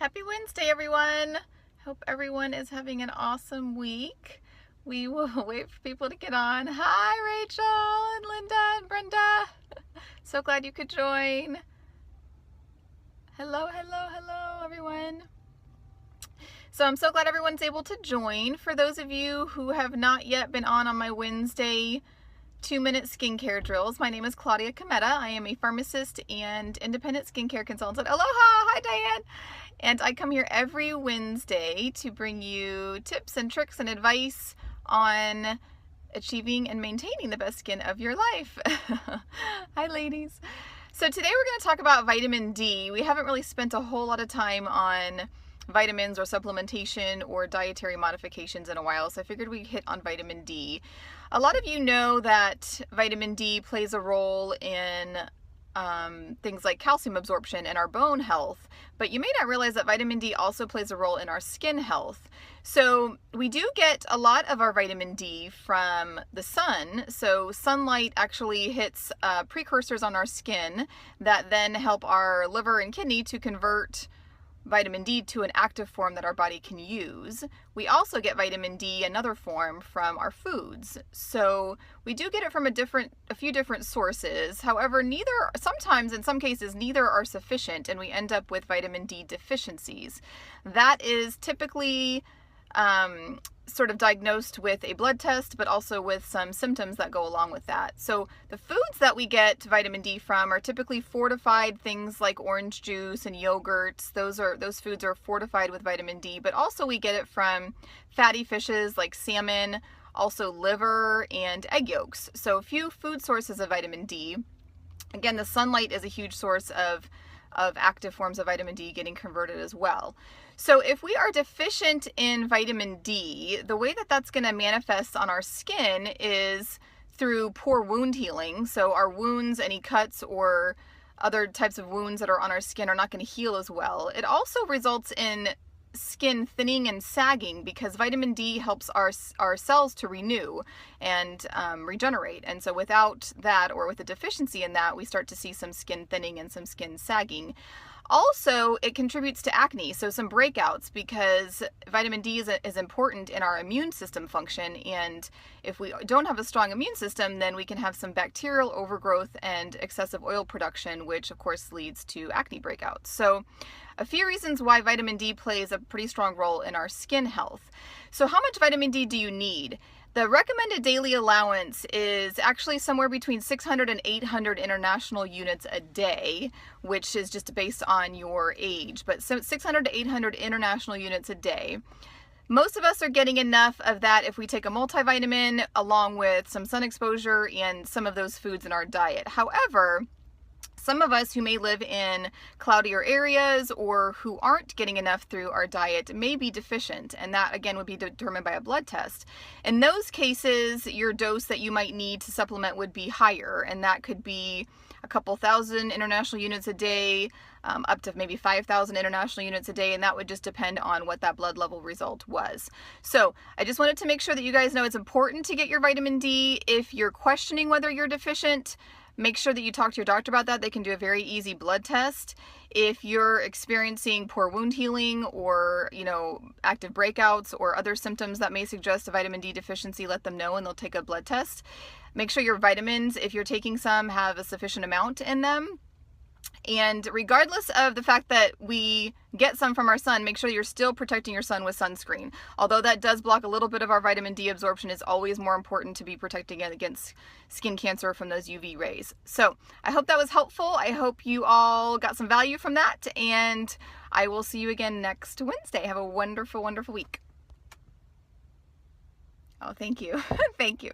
Happy Wednesday, everyone. Hope everyone is having an awesome week. We will wait for people to get on. Hi, Rachel and Linda and Brenda. So glad you could join. Hello, hello, hello, everyone. So I'm so glad everyone's able to join. For those of you who have not yet been on my Wednesday 2-minute skincare drills, my name is Claudia Cometa. I am a pharmacist and independent skincare consultant. Aloha! Hi, Diane! And I come here every Wednesday to bring you tips and tricks and advice on achieving and maintaining the best skin of your life. Hi, ladies. So today we're going to talk about vitamin D. We haven't really spent a whole lot of time on vitamins or supplementation or dietary modifications in a while, so I figured we'd hit on vitamin D. A lot of you know that vitamin D plays a role in things like calcium absorption and our bone health, but you may not realize that vitamin D also plays a role in our skin health. So we do get a lot of our vitamin D from the sun. So sunlight actually hits precursors on our skin that then help our liver and kidney to convert vitamin D to an active form that our body can use. We also get vitamin D, another form, from our foods. So we do get it from a few different sources. However, sometimes in some cases, neither are sufficient and we end up with vitamin D deficiencies. That is typically sort of diagnosed with a blood test, but also with some symptoms that go along with that. So the foods that we get vitamin D from are typically fortified, things like orange juice and yogurts. Those foods are fortified with vitamin D, but also we get it from fatty fishes like salmon, also liver and egg yolks. So a few food sources of vitamin D. Again, the sunlight is a huge source of active forms of vitamin D getting converted as well. So if we are deficient in vitamin D, the way that that's going to manifest on our skin is through poor wound healing. So our wounds, any cuts or other types of wounds that are on our skin are not going to heal as well. It also results in skin thinning and sagging because vitamin D helps our cells to renew and regenerate. And so without that, or with a deficiency in that, we start to see some skin thinning and some skin sagging. Also, it contributes to acne, so some breakouts, because vitamin D is important in our immune system function, and if we don't have a strong immune system, then we can have some bacterial overgrowth and excessive oil production, which of course leads to acne breakouts. So a few reasons why vitamin D plays a pretty strong role in our skin health. So how much vitamin D do you need? The recommended daily allowance is actually somewhere between 600 and 800 international units a day, which is just based on your age, but 600 to 800 international units a day. Most of us are getting enough of that if we take a multivitamin along with some sun exposure and some of those foods in our diet. However, some of us who may live in cloudier areas or who aren't getting enough through our diet may be deficient, and that again would be determined by a blood test. In those cases, your dose that you might need to supplement would be higher, and that could be a couple thousand international units a day, up to maybe 5,000 international units a day, and that would just depend on what that blood level result was. So I just wanted to make sure that you guys know it's important to get your vitamin D. If you're questioning whether you're deficient, make sure that you talk to your doctor about that. They can do a very easy blood test. If you're experiencing poor wound healing or, active breakouts or other symptoms that may suggest a vitamin D deficiency, let them know and they'll take a blood test. Make sure your vitamins, if you're taking some, have a sufficient amount in them. And regardless of the fact that we get some from our sun, make sure you're still protecting your sun with sunscreen. Although that does block a little bit of our vitamin D absorption, it's always more important to be protecting it against skin cancer from those UV rays. So I hope that was helpful. I hope you all got some value from that, and I will see you again next Wednesday. Have a wonderful, wonderful week. Oh, thank you. Thank you.